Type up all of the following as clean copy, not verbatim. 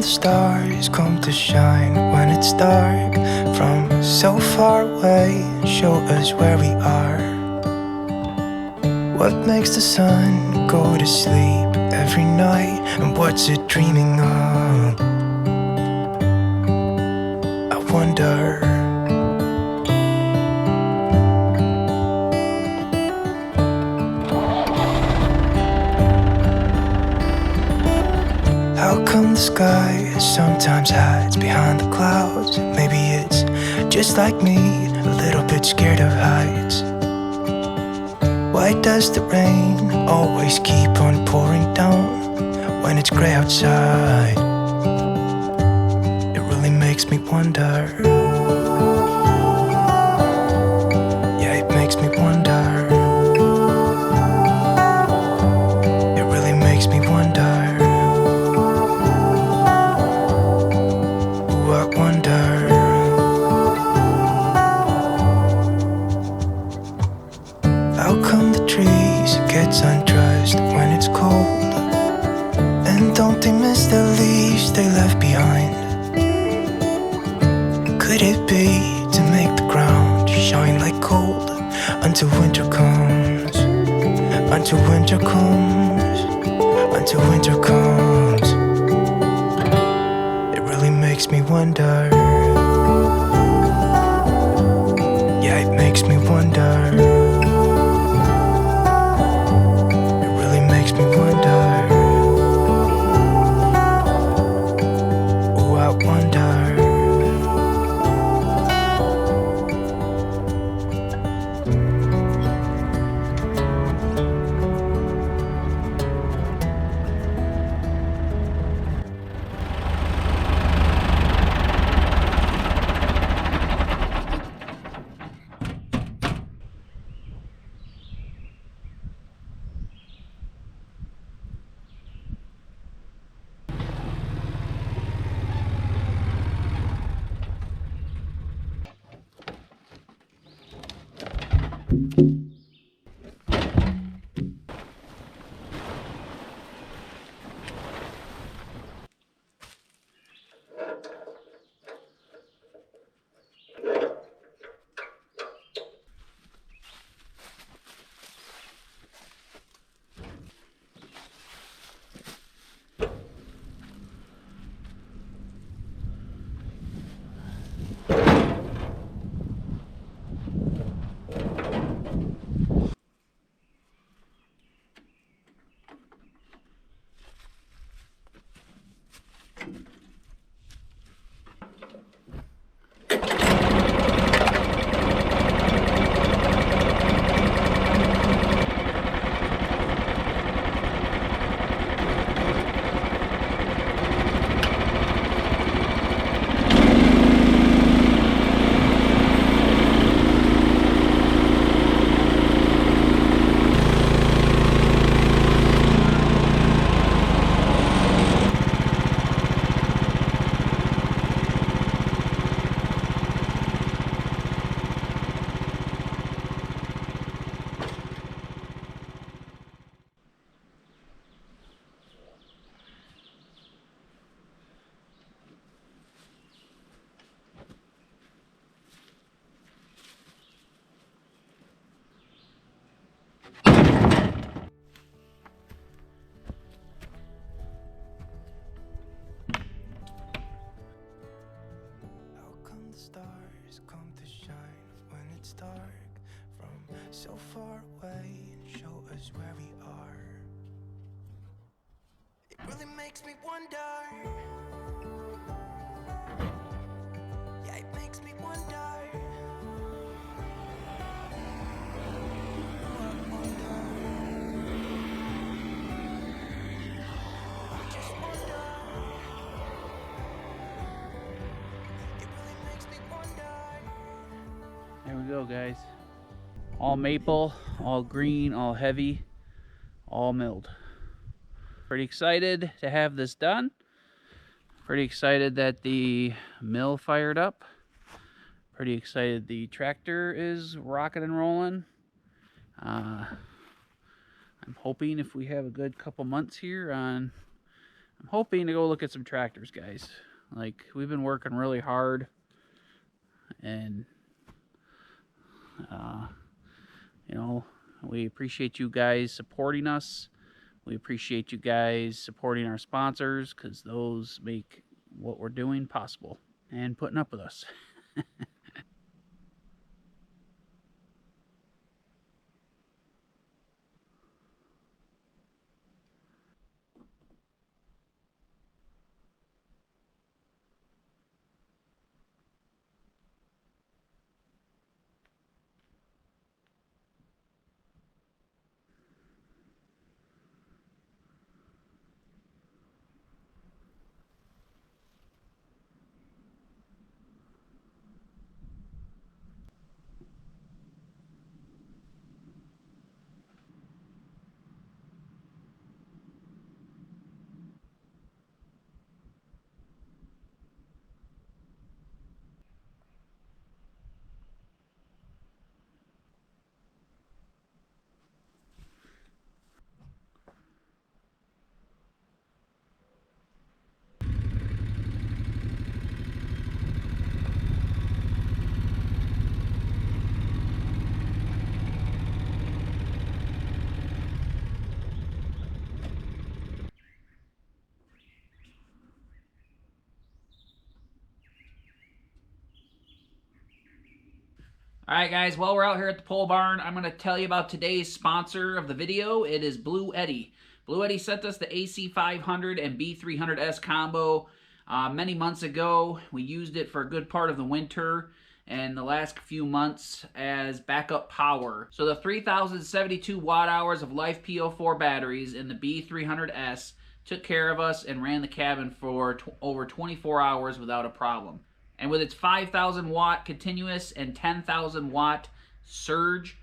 the stars come to shine when it's dark from so far away? Show us where we are. What makes the sun go to sleep every night, and what's it dreaming of? I wonder. How come the sky sometimes hides behind the clouds? Maybe it's just like me, a little bit scared of heights. Why does the rain always keep on pouring down when it's gray outside? It really makes me wonder. Yeah, it makes me wonder. It really makes me wonder. I wonder. How come the trees gets undressed when it's cold? And don't they miss the leaves they left behind? Could it be to make the ground shine like gold until winter comes? Until winter comes. Until winter comes. Makes me wonder. Yeah, it makes me wonder. It really makes me wonder. Oh, I wonder. Stars come to shine when it's dark from so far away, and show us where we are. It really makes me wonder. Yeah, it makes me wonder. There we go, guys. All maple, all green, all heavy, all milled. Pretty excited to have this done. Pretty excited that the mill fired up. Pretty excited the tractor is rocking and rolling. I'm hoping if we have a good couple months here on I'm hoping to go look at some tractors, guys. Like, we've been working really hard, and you know, we appreciate you guys supporting us. We appreciate you guys supporting our sponsors, because those make what we're doing possible and putting up with us. All right, guys, while we're out here at the pole barn, I'm going to tell you about today's sponsor of the video. It is Bluetti. Bluetti sent us the AC500 and B300S combo many months ago. We used it for a good part of the winter and the last few months as backup power. So the 3,072 watt hours of Life PO4 batteries in the B300S took care of us and ran the cabin for over 24 hours without a problem. And with its 5,000 watt continuous and 10,000 watt surge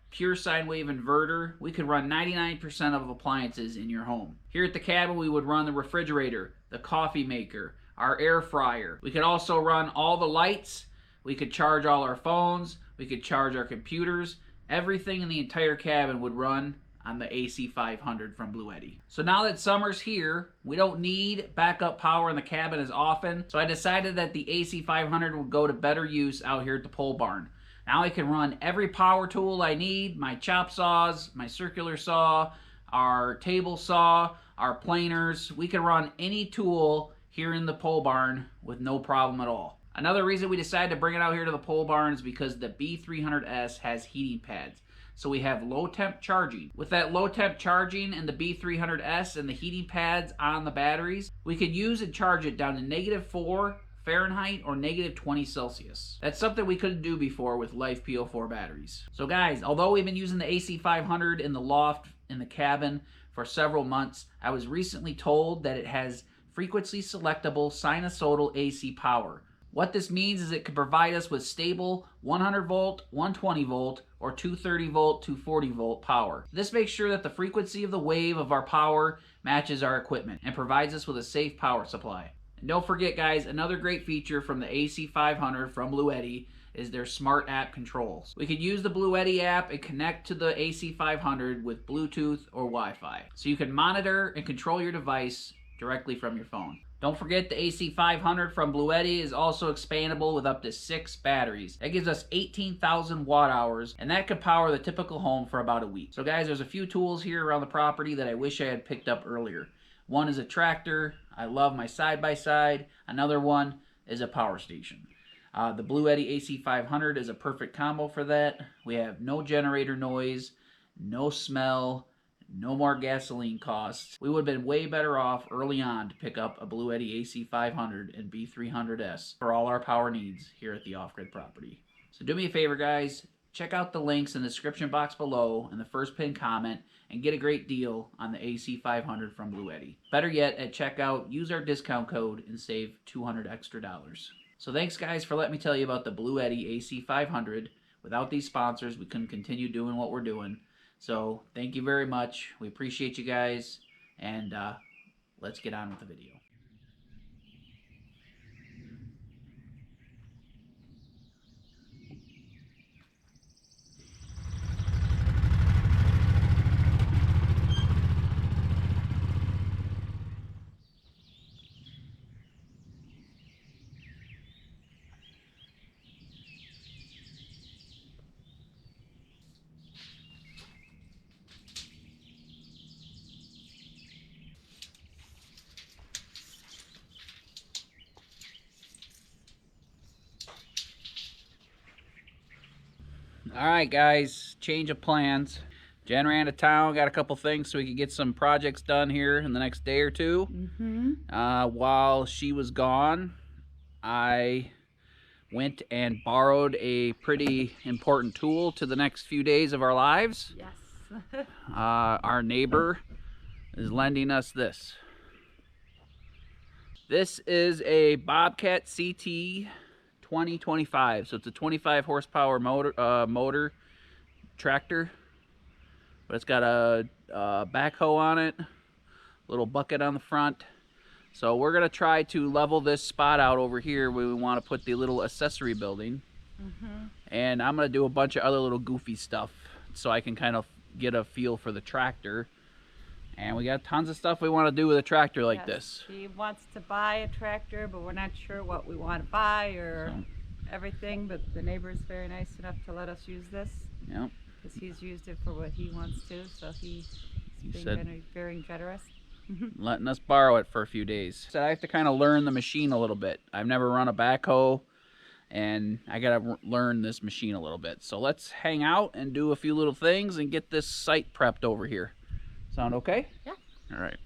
pure sine wave inverter, we could run 99% of appliances in your home. Here at the cabin, we would run the refrigerator, the coffee maker, our air fryer. We could also run all the lights. We could charge all our phones. We could charge our computers. Everything in the entire cabin would run on the AC500 from Bluetti. So now that summer's here, we don't need backup power in the cabin as often, so I decided that the AC500 would go to better use out here at the pole barn. Now I can run every power tool I need, my chop saws, my circular saw, our table saw, our planers. We can run any tool here in the pole barn with no problem at all. Another reason we decided to bring it out here to the pole barn is because the B300S has heating pads. So we have low temp charging. With that low temp charging and the B300S and the heating pads on the batteries, we could use and charge it down to -4 Fahrenheit or -20 Celsius. That's something we couldn't do before with Life PO4 batteries. So guys, although we've been using the AC500 in the loft in the cabin for several months, I was recently told that it has frequency selectable sinusoidal AC power. What this means is it can provide us with stable 100 volt, 120 volt, or 230 volt, 240 volt power. This makes sure that the frequency of the wave of our power matches our equipment and provides us with a safe power supply. And don't forget, guys, another great feature from the AC500 from Bluetti is their smart app controls. We could use the Bluetti app and connect to the AC500 with Bluetooth or Wi-Fi. So you can monitor and control your device directly from your phone. Don't forget the AC500 from Bluetti is also expandable with up to 6 batteries. That gives us 18,000 watt hours, and that could power the typical home for about a week. So guys, there's a few tools here around the property that I wish I had picked up earlier. One is a tractor. I love my side-by-side. Another one is a power station. The Bluetti AC500 is a perfect combo for that. We have no generator noise, no smell, no more gasoline costs. We would have been way better off early on to pick up a Bluetti AC500 and B300S for all our power needs here at the off-grid property. So do me a favor, guys. Check out the links in the description box below and the first pinned comment and get a great deal on the AC500 from Bluetti. Better yet, at checkout, use our discount code and save $200 extra. So thanks, guys, for letting me tell you about the Bluetti AC500. Without these sponsors, we couldn't continue doing what we're doing. So thank you very much. We appreciate you guys, and let's get on with the video. All right, guys, change of plans. Jen ran to town, got a couple things so we could get some projects done here in the next day or two. While she was gone, I went and borrowed a pretty important tool to the next few days of our lives. Yes. Our neighbor is lending us this. This is a Bobcat CT 2025. So it's a 25 horsepower motor tractor. But it's got a backhoe on it, little bucket on the front. So we're gonna try to level this spot out over here where we want to put the little accessory building. And I'm gonna do a bunch of other little goofy stuff so I can kind of get a feel for the tractor. And we got tons of stuff we want to do with a tractor like this. He wants to buy a tractor, but we're not sure what we want to buy or everything. But the neighbor's very nice enough to let us use this. Yep. Because he's used it for what he wants to, so he's being very generous. Letting us borrow it for a few days. So I have to kind of learn the machine a little bit. I've never run a backhoe, and I gotta learn this machine a little bit. So let's hang out and do a few little things and get this site prepped over here. Sound okay? Yeah. All right.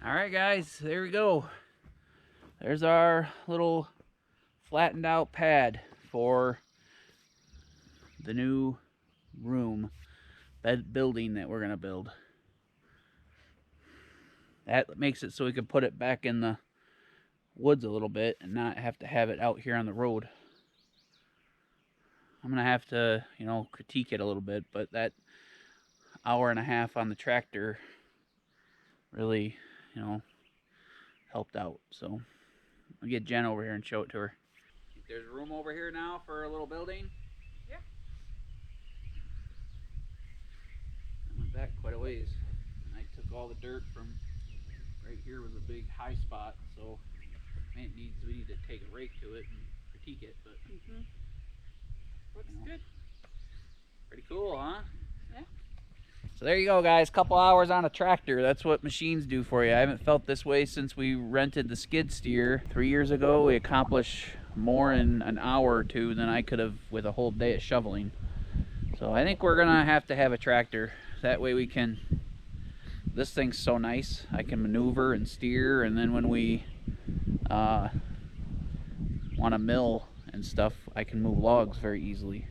All right, guys, there we go. There's our little flattened out pad for the new room building that we're gonna build. That makes it so we can put it back in the woods a little bit and not have to have it out here on the road. I'm gonna have to, you know, critique it a little bit, but that hour and a half on the tractor really, you know, helped out. So I'll get Jen over here and show it to her. There's room over here now for a little building. Yeah. I went back quite a ways. I took all the dirt from right here was a big high spot, so we need to take a rake to it and critique it, but Looks you know, good. pretty cool, huh? Yeah. So there you go, guys. Couple hours on a tractor. That's what machines do for you. I haven't felt this way since we rented the skid steer 3 years ago. We accomplished more in an hour or two than I could have with a whole day of shoveling. So I think we're gonna have to have a tractor. That way we can, this thing's so nice. I can maneuver and steer, and then when we want to mill and stuff, I can move logs very easily.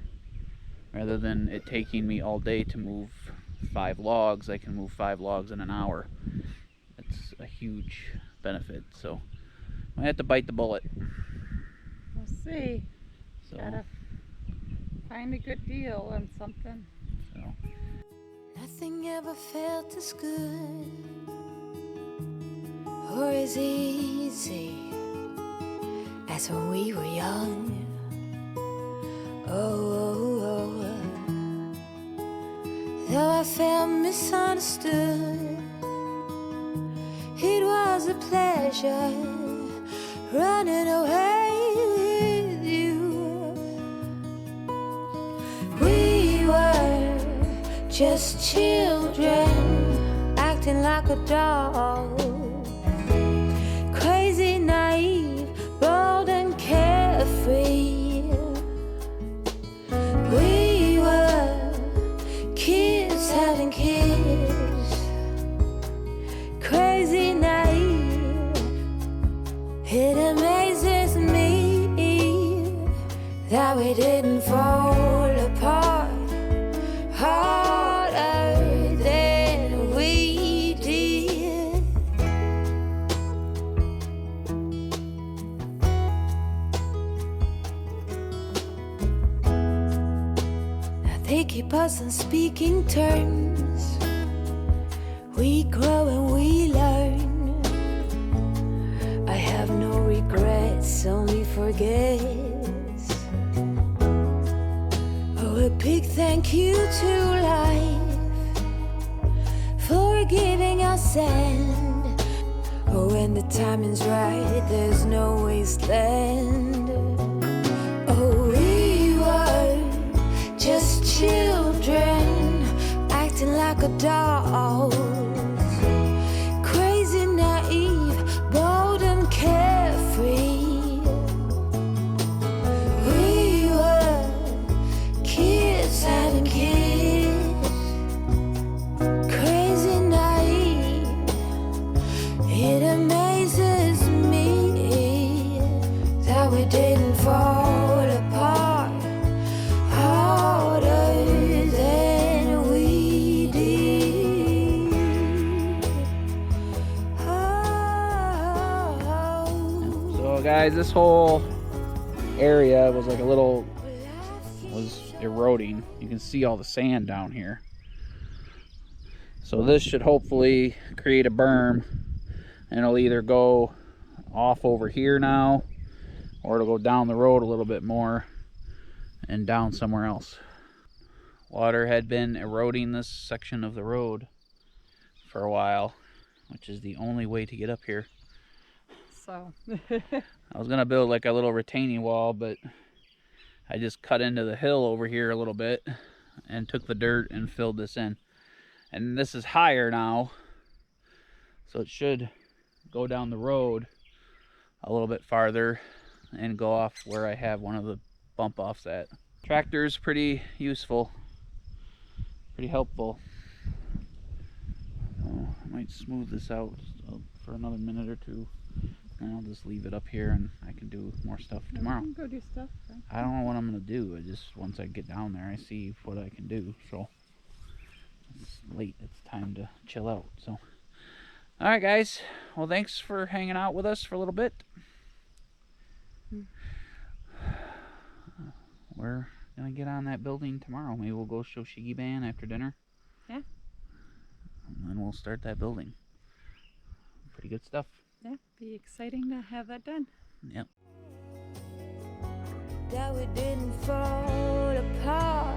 Rather than it taking me all day to move 5 logs, I can move 5 logs in an hour. It's a huge benefit, so I have to bite the bullet. We'll see. So, Gotta find a good deal on something. so. Nothing ever felt as good or as easy as when we were young. Though I felt misunderstood, it was a pleasure running away with you. We were just children acting like a doll, crazy, naive, bold and carefree. We were kids having kids, crazy, naive. It amazes me that we didn't fall apart harder than we did. Now they keep us on speaking terms. We grow and we learn. I have no regrets, only forgets. Oh, a big thank you to life for giving us sand. Oh, when the timing's right, there's no wasteland. Oh, we were just children acting like adults, crazy, naive, bold and carefree. We were kids having kids, crazy, naive. It amazes me that we didn't fall apart harder than we did. So guys, this whole area was like was eroding. You can see all the sand down here. So this should hopefully create a berm, and it'll either go off over here now, or it'll go down the road a little bit more and down somewhere else. Water had been eroding this section of the road for a while, which is the only way to get up here. So I was gonna build like a little retaining wall, but I just cut into the hill over here a little bit and took the dirt and filled this in. And this is higher now, so it should go down the road a little bit farther and go off where I have one of the bump offs at. Tractor's pretty useful, pretty helpful. So I might smooth this out a for another minute or two, and I'll just leave it up here and I can do more stuff tomorrow. You can go do stuff. Right? I don't know what I'm gonna do. I just, once I get down there, I see what I can do. So it's late. It's time to chill out. So, all right, guys. Well, thanks for hanging out with us for a little bit. We're gonna get on that building tomorrow. Maybe we'll go show Shiggy Band after dinner. Yeah. And then we'll start that building. Pretty good stuff. Yeah, be exciting to have that done. Yep. That we didn't fall apart.